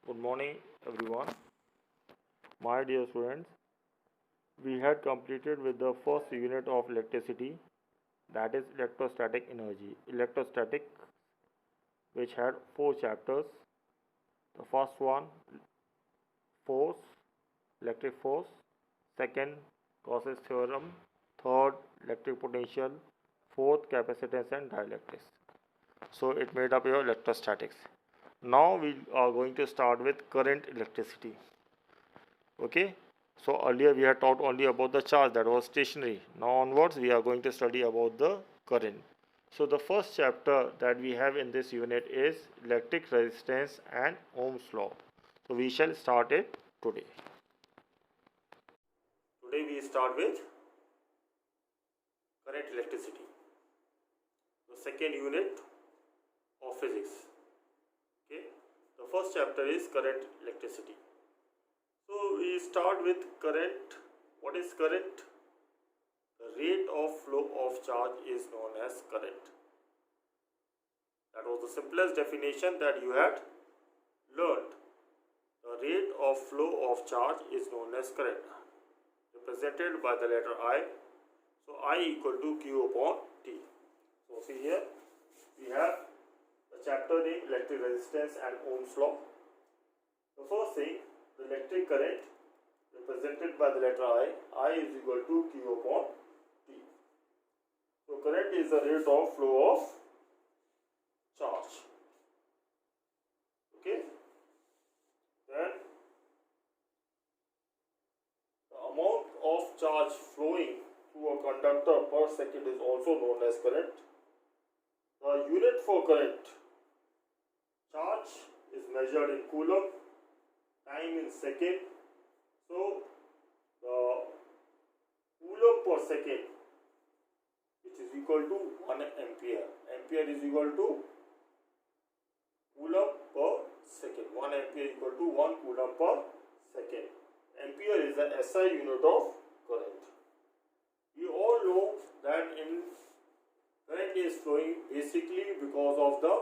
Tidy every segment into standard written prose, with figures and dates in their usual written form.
Good morning, everyone. My dear students, we had completed with the first unit of electricity, that is electrostatic energy. Electrostatic, which had four chapters. The first one, force, electric force. Second, Gauss's theorem. Third, electric potential. Fourth, capacitance and dielectrics. So it made up your electrostatics. Now we are going to start with current electricity. Okay, so earlier we had talked only about the charge that was stationary. Now onwards we are going to study about the current. So the first chapter that we have in this unit is electric resistance and Ohm's law. So we shall start it today. Today we start with current electricity, the second unit of physics. Okay, the first chapter is current electricity. So we start with current. What is current? The rate of flow of charge is known as current. That was the simplest definition that you had learned. The rate of flow of charge is known as current, represented by the letter I. So I equal to Q upon T. So see here, we have the chapter name electric resistance and Ohm's law. The first thing, the electric current represented by the letter I is equal to Q upon T. So current is the rate of flow of charge. Okay. Then the amount of charge flowing through a conductor per second is also known as current. The unit for current, charge, is measured in coulomb, time in second. So the coulomb per second, which is equal to 1 ampere. Ampere is equal to coulomb per second. 1 ampere equal to 1 coulomb per second. Ampere is the SI unit of current. We all know that current is flowing basically because of the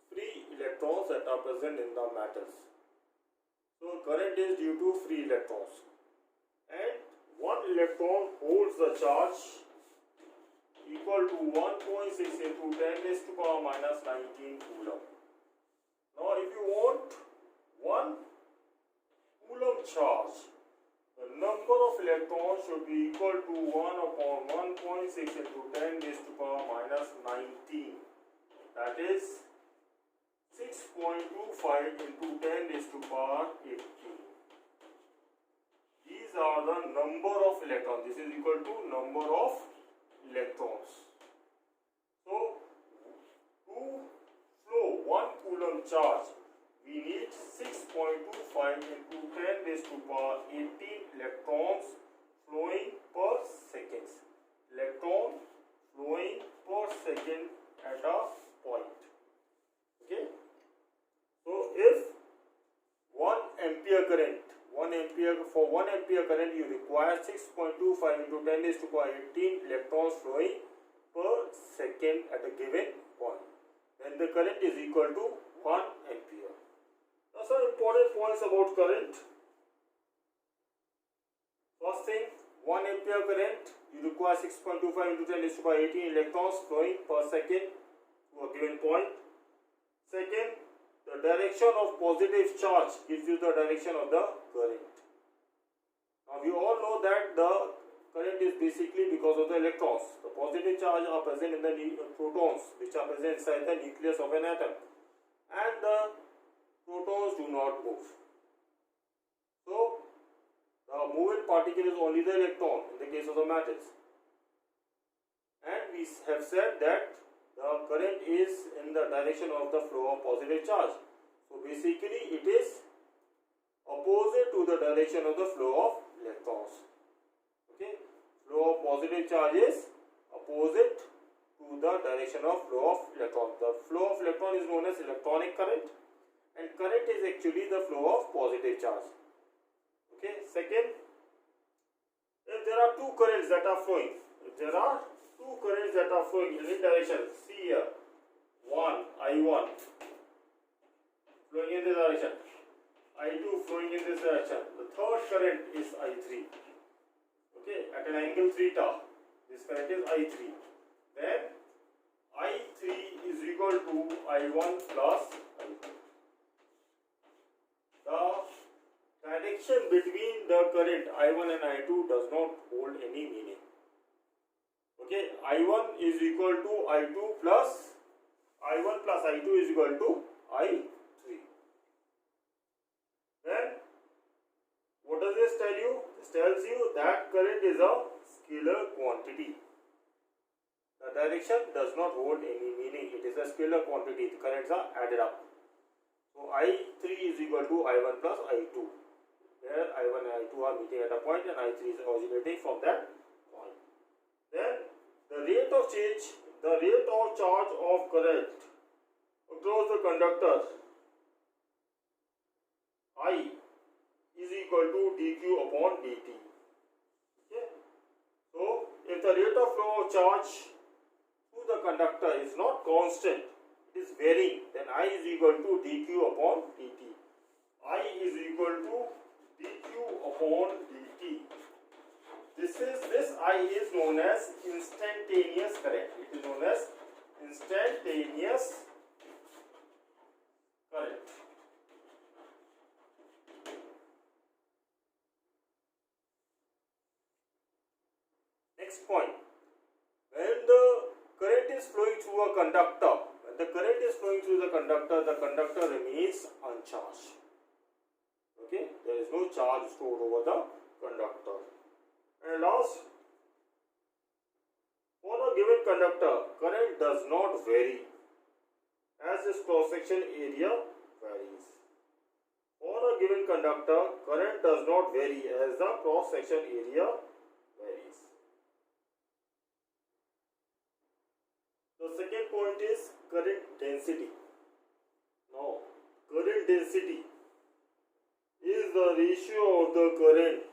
free electrons that are present in the matters. So current is due to free electrons, and one electron holds the charge equal to 1.6 into 10 raised to power minus 19 coulomb. Now if you want 1 coulomb charge, the number of electrons should be equal to 1 upon 1.6 into 10 raised to power minus 19. That is 6.25 into 10 raised to power 18. These are the number of electrons. This is equal to number of electrons. So, to flow 1 coulomb charge, we need 6.25 into 10 raised to power 18 electrons flowing per second. Electron flowing per second at a point. Okay. So if 1 ampere current, for 1 ampere current you require 6.25 into 10 raised to power 18 electrons flowing per second at a given point. Then the current is equal to 1 ampere. Now some important points about current. First thing, 1 ampere current, you require 6.25 into 10 raised to power 18 electrons flowing per second to a given point. Second, the direction of positive charge gives you the direction of the current. Now we all know that the current is basically because of the electrons. The positive charge are present in the protons, which are present inside the nucleus of an atom, and the protons do not move. So the moving particle is only the electron in the case of the matters. And we have said that the current is in the direction of the flow of positive charge. So basically it is opposite to the direction of the flow of electrons. Okay, flow of positive charge is opposite to the direction of flow of electrons. The flow of electron is known as electronic current, and current is actually the flow of positive charge. Okay, second, if there are two currents that are flowing, in any direction, see here, I1 flowing in this direction, I2 flowing in this direction. The third current is I3. Okay, at an angle theta, this current is I3. Then I3 is equal to I1 plus I2. The direction between the current I1 and I2 does not hold any meaning. Okay, I1 is equal to I2 plus I1 plus I2 is equal to I3. Then what does this tell you? This tells you that current is a scalar quantity. The direction does not hold any meaning. It is a scalar quantity. The currents are added up. So I3 is equal to I1 plus I2. Where I1 and I2 are meeting at a point and I3 is originating from that point. Then the rate of change, the rate of charge of current across the conductor I is equal to dq upon dt. Okay. So if the rate of flow of charge to the conductor is not constant, it is varying, then I is equal to dq upon dt. I is equal to dq upon dt. This I is known as instantaneous current. It is known as instantaneous current. Next point. When the current is flowing through a conductor, the conductor remains uncharged. Okay, there is no charge stored over the conductor. And last, for a given conductor, current does not vary as its cross-section area varies. For a given conductor, current does not vary as the cross-section area varies. The second point is current density. Now, current density is the ratio of the current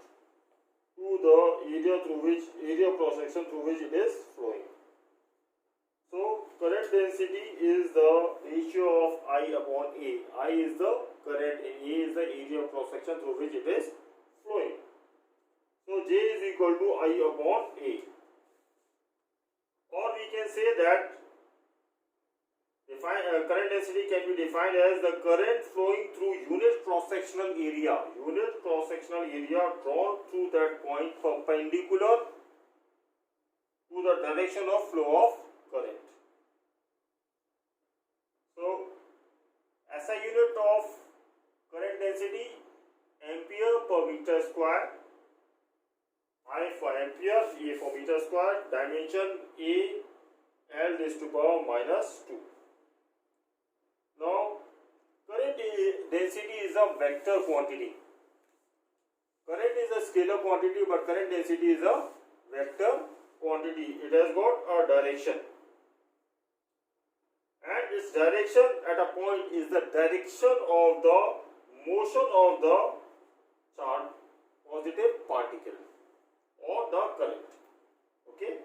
to the area cross section through which it is flowing. So current density is the ratio of I upon A. I is the current and A is the area of cross section through which it is flowing. So J is equal to I upon A. Or we can say that current density can be defined as the current flowing through unit cross-sectional area. Unit cross-sectional area drawn through that point perpendicular to the direction of flow of current. So, as a unit of current density, ampere per meter square. I for ampere, A for meter square, dimension A, L raised to power minus 2. Now, current density is a vector quantity. Current is a scalar quantity, but current density is a vector quantity. It has got a direction. And its direction at a point is the direction of the motion of the charged positive particle or the current. Okay.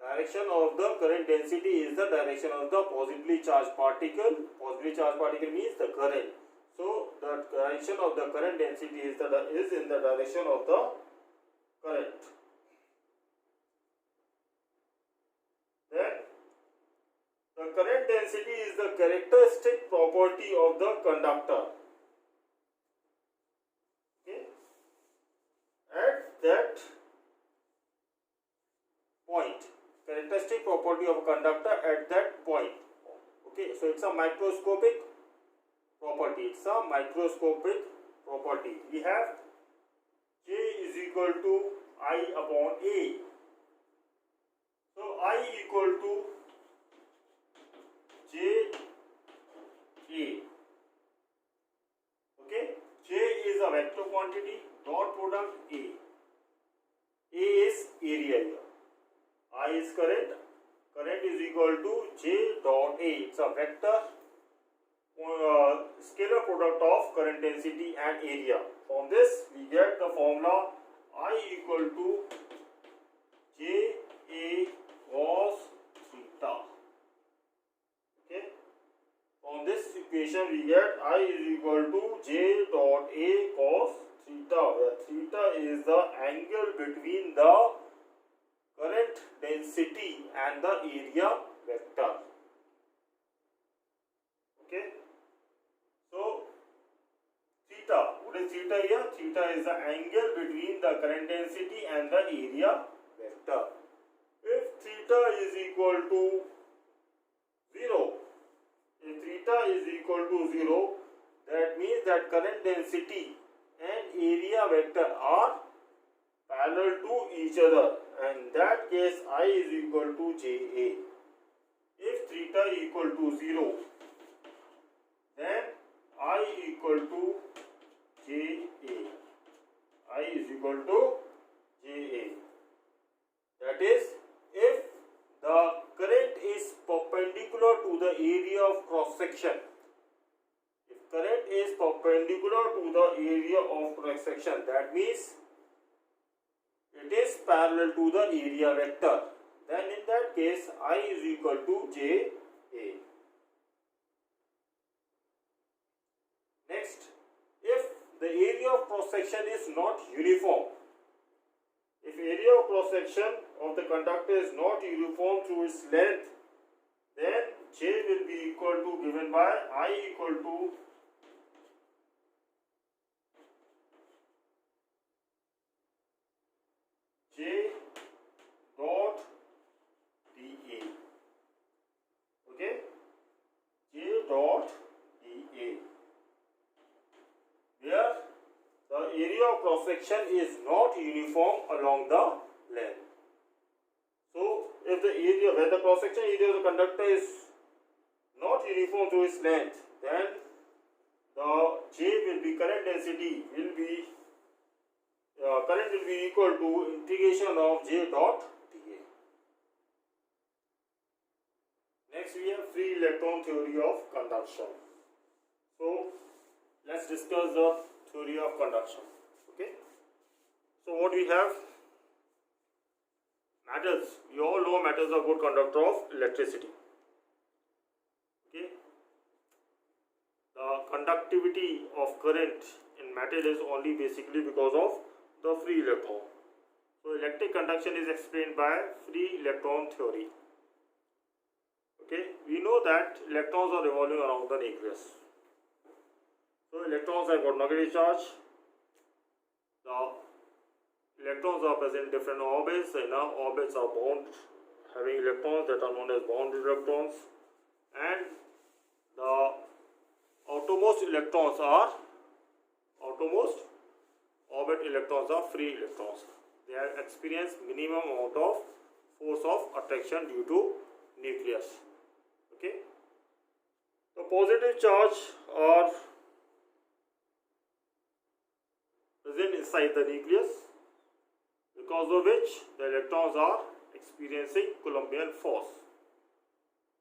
Direction of the current density is the direction of the positively charged particle. Positively charged particle means the current. So the direction of the current density is in the direction of the current. Then the current density is the characteristic property of the conductor. Okay. At that point, characteristic property of a conductor at that point. Okay, so it's a microscopic property. It's a microscopic property. We have J is equal to I upon A. So I equal to J A. Okay, J is a vector quantity. Dot product A. A is area here. I is current. Current is equal to J dot A. It's a vector scalar product of current density and area. From this we get the formula I equal to J A cos theta. Okay. From this equation we get I is equal to J dot A cos theta, where theta is the angle between the current density and the area vector. Okay, so theta, what is theta here? Theta is the angle between the current density and the area vector. If theta is equal to 0, if theta is equal to 0, that means that current density and area vector are parallel to each other, and in that case I is equal to JA. If theta equal to 0, then I equal to JA. I is equal to JA. That is, if the current is perpendicular to the area of cross section, if current is perpendicular to the area of cross section, that means it is parallel to the area vector, then in that case I is equal to JA. Next, if the area of cross section is not uniform, if area of cross section of the conductor is not uniform through its length, then J will be equal to, given by I equal to J dot dA. Okay, J dot dA, where the area of cross section is not uniform along the length. So, if the area, where the cross section area of the conductor is not uniform through its length, then the J will be, current density will be, current will be equal to integration of J dot dA. Next we have free electron theory of conduction. So let's discuss the theory of conduction. Okay, so what we have, metals. You all know metals are good conductor of electricity. Okay, the conductivity of current in metal is only basically because of the free electron. So electric conduction is explained by free electron theory. Okay, we know that electrons are revolving around the nucleus. So electrons have got negative charge. The electrons are present in different orbits. The inner orbits are bound, having electrons that are known as bounded electrons, and the outermost electrons are, outermost orbit electrons are free electrons. They have experienced minimum amount of force of attraction due to nucleus. Okay, the positive charge are present inside the nucleus, because of which the electrons are experiencing Coulombian force.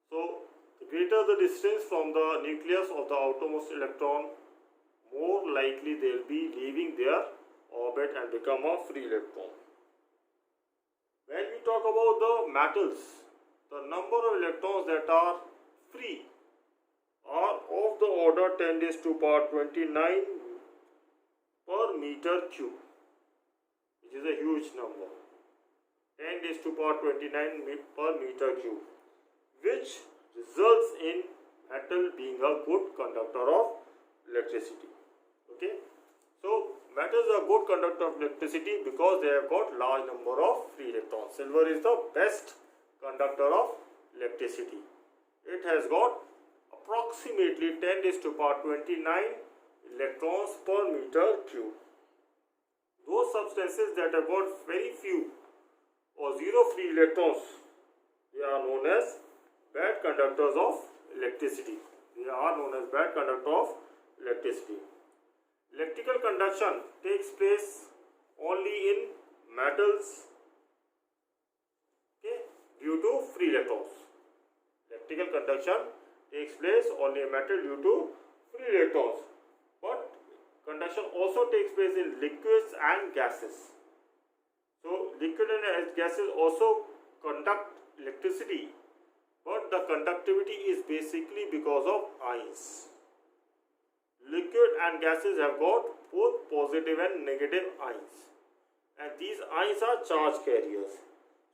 So the greater the distance from the nucleus of the outermost electron, more likely they will be leaving their orbit and become a free electron. When we talk about the metals, the number of electrons that are free are of the order 10 raised to power 29 per meter cube, which is a huge number. 10 raised to power 29 per meter cube, which results in metal being a good conductor of electricity. Okay, so metals are good conductor of electricity because they have got large number of free electrons. Silver is the best conductor of electricity. It has got approximately 10 raised to power 29 electrons per meter cube. Those substances that have got very few or zero free electrons, they are known as bad conductors of electricity. They are known as bad conductor of electricity. Electrical conduction takes place only in metals, okay, due to free electrons. Electrical conduction takes place only in metal due to free electrons. But conduction also takes place in liquids and gases. So liquid and gases also conduct electricity, but the conductivity is basically because of ions. and gases have got both positive and negative ions, and these ions are charge carriers.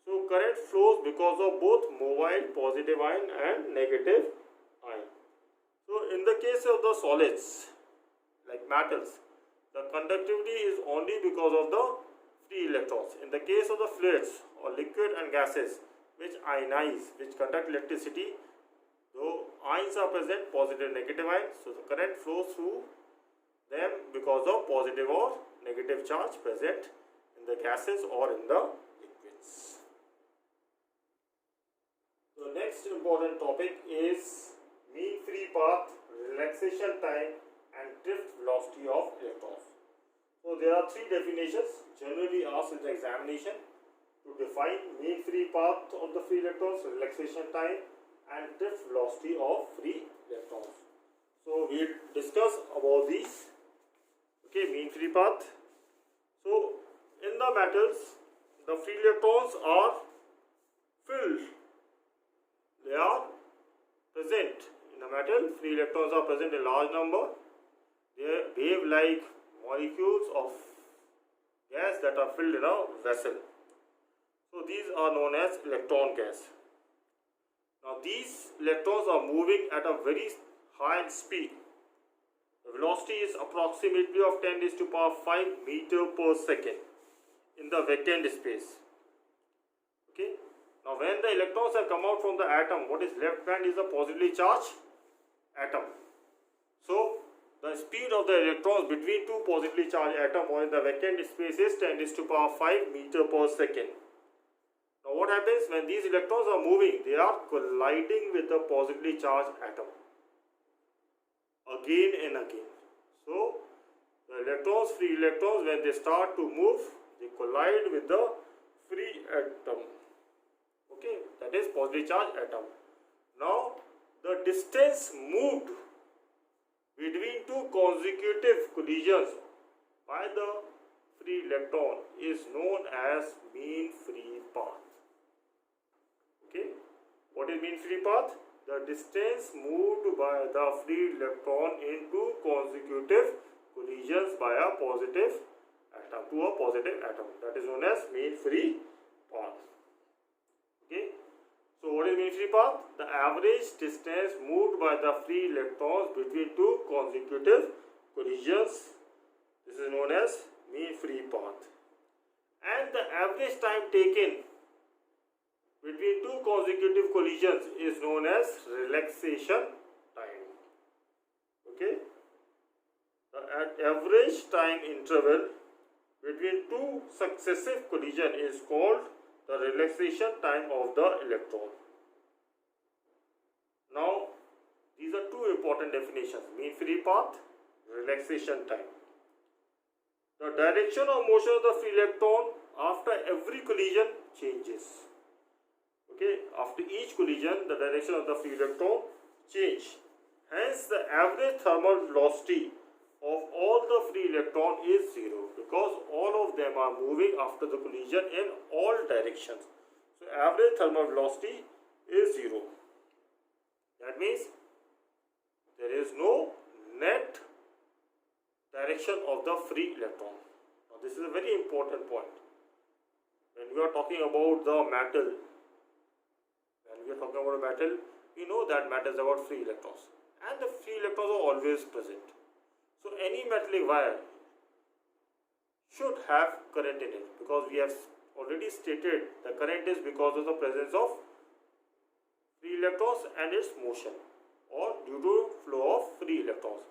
So current flows because of both mobile positive ion and negative ion. So in the case of the solids like metals, the conductivity is only because of the free electrons. In the case of the fluids or liquid and gases which ionize, which conduct electricity, though ions are present, positive and negative ions, so the current flows through them because of positive or negative charge present in the gases or in the liquids. The next important topic is mean free path, relaxation time and drift velocity of electrons. So there are three definitions generally asked in the examination to define mean free path of the free electrons, relaxation time and drift velocity of free electrons. So we will discuss about these. Okay, mean free path. So in the metals, the free electrons are filled. They are present in a metal. Free electrons are present in large number. They behave like molecules of gas that are filled in a vessel. So these are known as electron gas. Now these electrons are moving at a very high speed. The velocity is approximately of 10 raised to power 5 meter per second in the vacant space. Okay. Now when the electrons have come out from the atom, what is left behind is a positively charged atom. So the speed of the electrons between two positively charged atoms or in the vacant space is 10 raised to power 5 meter per second. Now what happens when these electrons are moving? They are colliding with the positively charged atom again and again. So the electrons, free electrons, when they start to move, they collide with the free atom. Okay, that is positively charged atom. Now the distance moved between two consecutive collisions by the free electron is known as mean free path. Okay, what is mean free path? The distance moved by the free electron into consecutive collisions by a positive atom to a positive atom. That is known as mean free path. Okay. So what is mean free path? The average distance moved by the free electrons between two consecutive collisions. This is known as mean free path. And the average time taken between two consecutive collisions is known as relaxation time. Okay. The average time interval between two successive collisions is called the relaxation time of the electron. Now, these are two important definitions: mean free path, relaxation time. The direction of motion of the free electron after every collision changes. Okay, after each collision, the direction of the free electron change. Hence, the average thermal velocity of all the free electron is zero because all of them are moving after the collision in all directions. So, average thermal velocity is zero. That means there is no net direction of the free electron. Now, this is a very important point. When we are talking about the metal, we know that matter is about free electrons, and the free electrons are always present. So any metallic wire should have current in it because we have already stated the current is because of the presence of free electrons and its motion or due to flow of free electrons.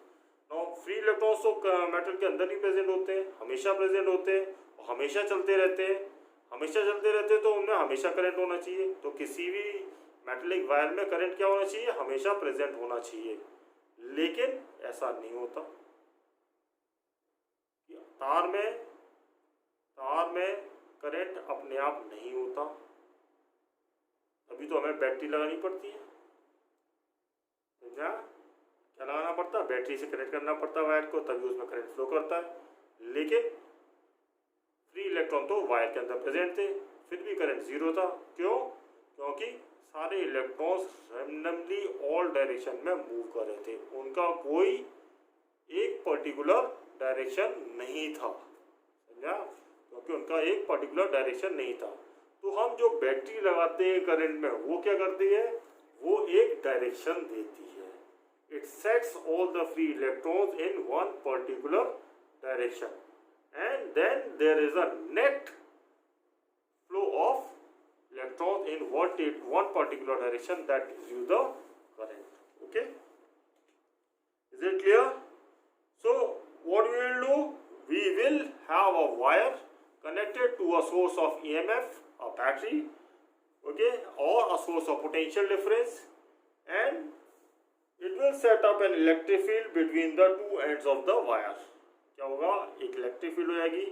Now free electrons तो metal के अंदर ही present होते हैं, हमेशा present होते हैं और हमेशा चलते रहते हैं। हमेशा चलते रहते हैं तो उनमें हमेशा करंट होना चाहिए। तो किसी भी मेटलिक वायर में करंट क्या होना चाहिए? हमेशा प्रेजेंट होना चाहिए। लेकिन ऐसा नहीं होता। तार में करंट अपने आप नहीं होता, अभी तो हमें बैटरी लगानी पड़ती है। क्या लगाना पड़ता है? बैटरी से कनेक्ट करना पड़ता है वायर को, तभी उसमें करंट फ्लो करता है। लेकिन फ्री इलेक्ट्रॉन तो वायर के अंदर प्रेजेंट थे, फिर भी करंट जीरो था। क्यों? क्योंकि सारे इलेक्ट्रॉन्स रैंडमली ऑल डायरेक्शन में मूव कर रहे थे, उनका कोई एक पर्टिकुलर डायरेक्शन नहीं था, समझा, क्योंकि उनका एक पर्टिकुलर डायरेक्शन नहीं था। तो हम जो बैटरी लगाते हैं करंट में, वो क्या करती है, वो एक डायरेक्शन देती है। It sets all the free electrons in one particular direction and then there is a net flow of electrons in one particular direction that gives you the current. Okay, is it clear? So what we will do, we will have a wire connected to a source of EMF, a battery, okay, or a source of potential difference, and it will set up an electric field between the two ends of the wire. क्या होगा, एक electric field हो जाएगी,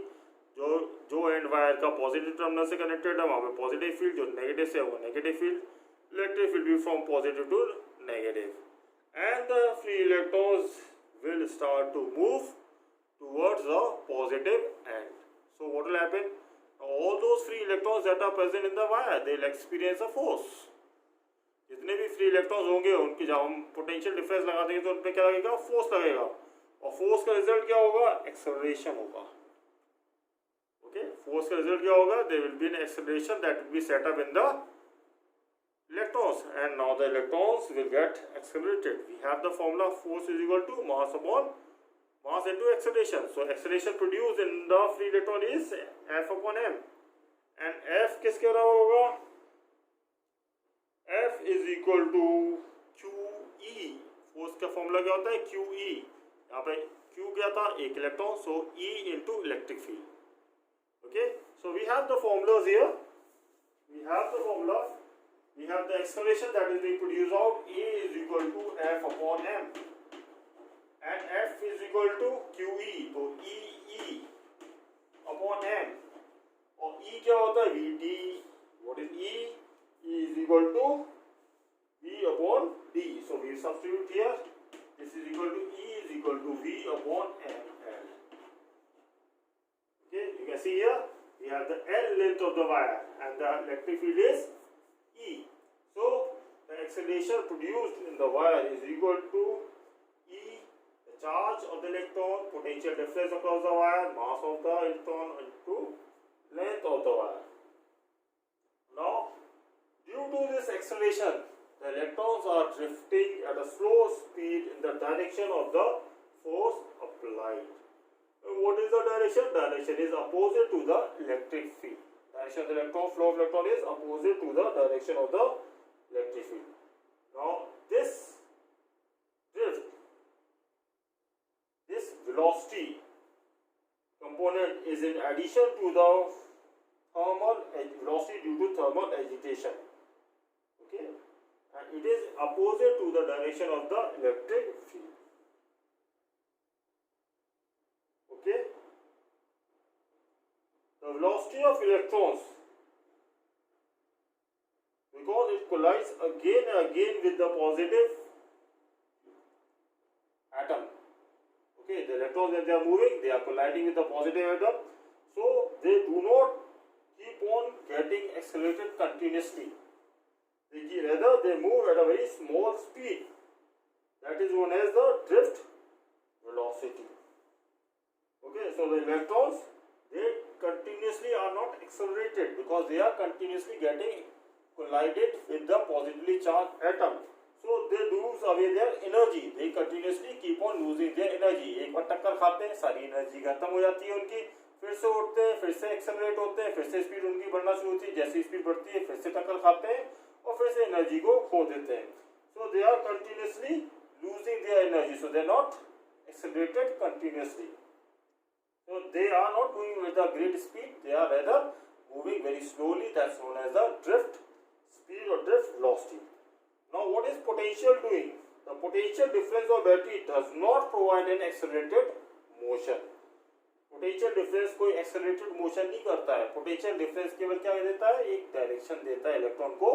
जो end wire का positive terminal से connected है वहाँ पे पॉजिटिव फील्ड, जो नेगेटिव से वो नेगेटिव फील्ड, इलेक्ट्रिक फील्ड भी from positive to negative, and the free electrons will start to move towards the positive end. So what will happen? All those free electrons that are present in the wire, they will experience a force. जितने भी free electrons होंगे उनकी जब हम potential difference लगा देंगे तो उन पर क्या लगेगा, फोर्स लगेगा, और फोर्स का रिजल्ट क्या होगा, एक्सेलरेशन होगा। ओके, फोर्स का रिजल्ट क्या होगा, there will be an acceleration that will be set up in the electrons, and now the electrons will get accelerated. We have the formula, force is equal to mass upon mass into acceleration. So acceleration produced in the free electron is F upon m, and F किसके बराबर होगा, F is equal to QE. Force का formula क्या होता है, QE। यहाँ पे Q क्या था, एक electron, so E into electric field. Okay, so we have the formulas here. We have the formula. We have the acceleration that is being produced out. A is equal to F upon m, and F is equal to QE. तो E upon m, और E क्या होता है, VD. What is E? E is equal to V upon D. So we substitute here. This is equal to E is equal to V upon m L. Okay, you can see here we have the L length of the wire, and the electric field is E. So the acceleration produced in the wire is equal to E, the charge of the electron, potential difference across the wire, mass of the electron into length of the wire. Now, due to this acceleration, the electrons are drifting at a slow speed in the direction of the force applied. What is the direction? Direction is opposite to the electric field. Direction of the electron, flow of electron is opposite to the direction of the electric field. Now this drift, this velocity component is in addition to the thermal velocity due to thermal agitation. Okay, and it is opposite to the direction of the electric field. Okay, the velocity of electrons, because it collides again and again with the positive atom. Okay, the electrons, when they are moving, they are colliding with the positive atom, so they do not keep on getting accelerated continuously. Rather, they move at a very small speed. That is known as the drift velocity. Okay, so the electrons, they continuously are not accelerated because they are continuously getting collided with the positively charged atom. So they lose away their energy. They continuously keep on losing their energy. एक बार टक्कर खाते हैं, सारी energy खत्म हो जाती है उनकी, फिर से उठते हैं, फिर से एक्सेलरेट होते हैं, फिर से स्पीड उनकी बढ़ना शुरू होती है, जैसी स्पीड बढ़ती है फिर से टक्कर खाते हैं और फिर से एनर्जी को खो देते हैं. So they are continuously losing their energy. So they are not accelerated continuously. So they are not moving with a great speed. They are rather moving very slowly. That's known as the drift speed or drift velocity. Now what is potential doing? The potential difference of battery does not provide an accelerated motion. Potential difference कोई accelerated motion नहीं करता है. Potential difference केवल क्या देता है, एक direction देता है इलेक्ट्रॉन को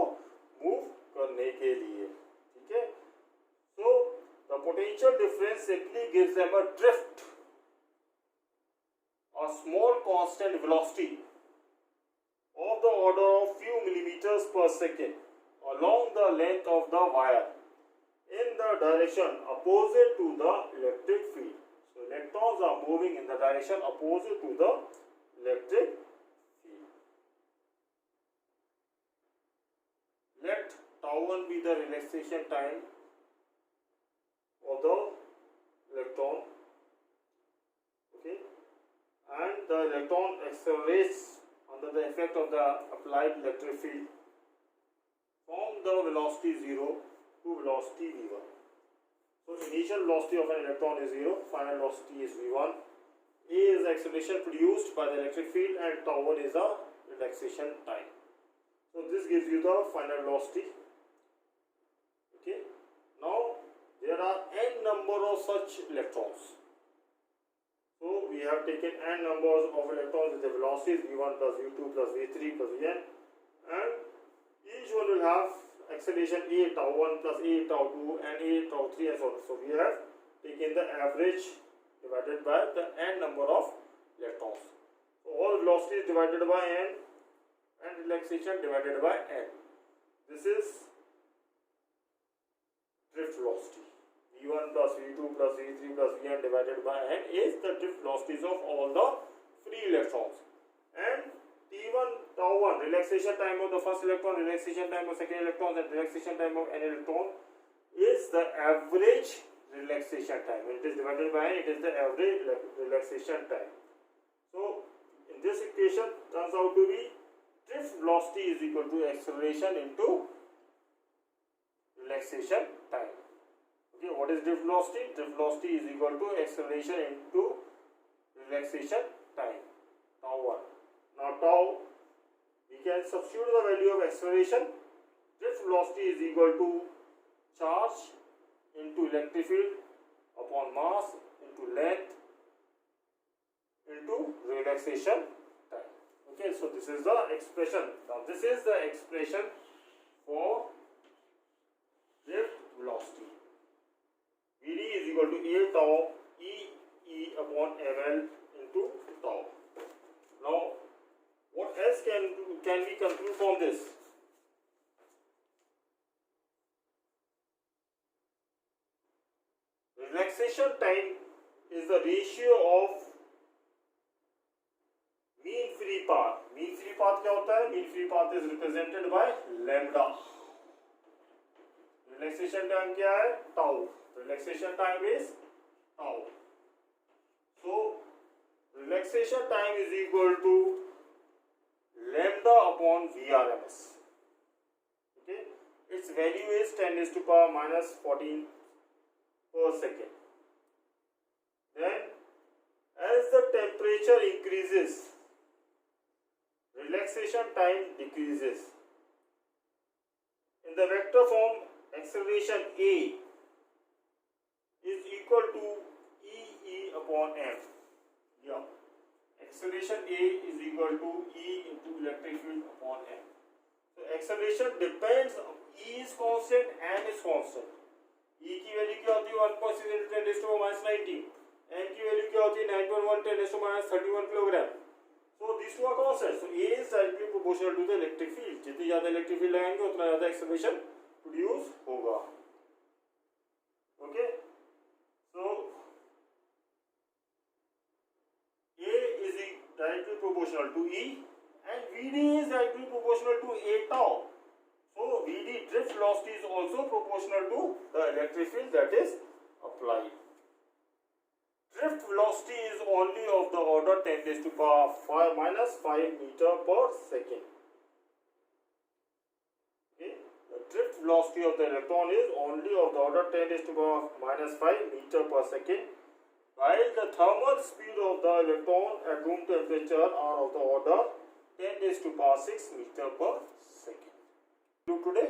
मूव करने के लिए. ठीक है, so the potential difference simply gives them a drift, a small constant velocity of the order of few millimeters per second along the length of the wire in the direction opposite to the electric field. So electron moving in the direction opposite to the electric field. Let tau1 be the relaxation time of the electron, okay, and the electron accelerates under the effect of the applied electric field from the velocity 0 to velocity v1. So initial velocity of an electron is 0, final velocity is v1. A is the acceleration produced by the electric field and tau1 is the relaxation time. So this gives you the final velocity. Okay. Now there are n number of such electrons. So we have taken n numbers of electrons with the velocities v1 plus v2 plus v3 plus vn, and each one will have acceleration a tau1 plus a tau2 and a tau3 and so on. So we have taken the average divided by the n number of electrons. So all velocities divided by n and relaxation divided by n. This is drift velocity. v1 plus v2 plus v3 plus vn divided by n is the drift velocities of all the free electrons. And T1 tau1 relaxation time of the first electron, relaxation time of second electron, and relaxation time of n electron is the average relaxation time. When it is divided by n, it is the average relaxation time. So in this equation turns out to be drift velocity is equal to acceleration into relaxation time. Okay, what is drift velocity? Drift velocity is equal to acceleration into relaxation time, tau1. Now tau, we can substitute the value of acceleration. Drift velocity is equal to charge into electric field upon mass into length into relaxation time. Okay, so this is the expression. Now this is the expression for drift velocity. Vd is equal to a tau e upon ml into tau. Now what else can we conclude from this? Relaxation time is the ratio of mean free path. Mean free path क्या होता है? Mean free path is represented by lambda. Relaxation time क्या है? Tau. Relaxation time is tau. So relaxation time is equal to lambda upon Vrms. Okay, its value is 10 raised to power minus 14 per second. Then, as the temperature increases, relaxation time decreases. In the vector form, acceleration A is equal to E upon m. Yeah. Acceleration A is equal to E into electric field upon m. So acceleration depends on E is constant, m is constant. E की value क्या होती है 1.6 into 10 raised to minus 19. m की value क्या होती है 9.1 10 raised to minus 31 kilogram. So these two are constant. So A is directly proportional to the electric field. जितनी ज़्यादा electric field लगाएंगे उतना ज़्यादा acceleration produce होगा. Okay. So A is directly proportional to E and Vd is directly proportional to A tau. So Vd drift velocity is also proportional to the electric field that is applied. Drift velocity is only of the order 10 raised to power 5 minus 5 meter per second. Okay. The drift velocity of the electron is only of the order 10 raised to power minus 5 meter per second, while the thermal speed of the electron at room temperature are of the order 10 raised to power 6 meter per second. Today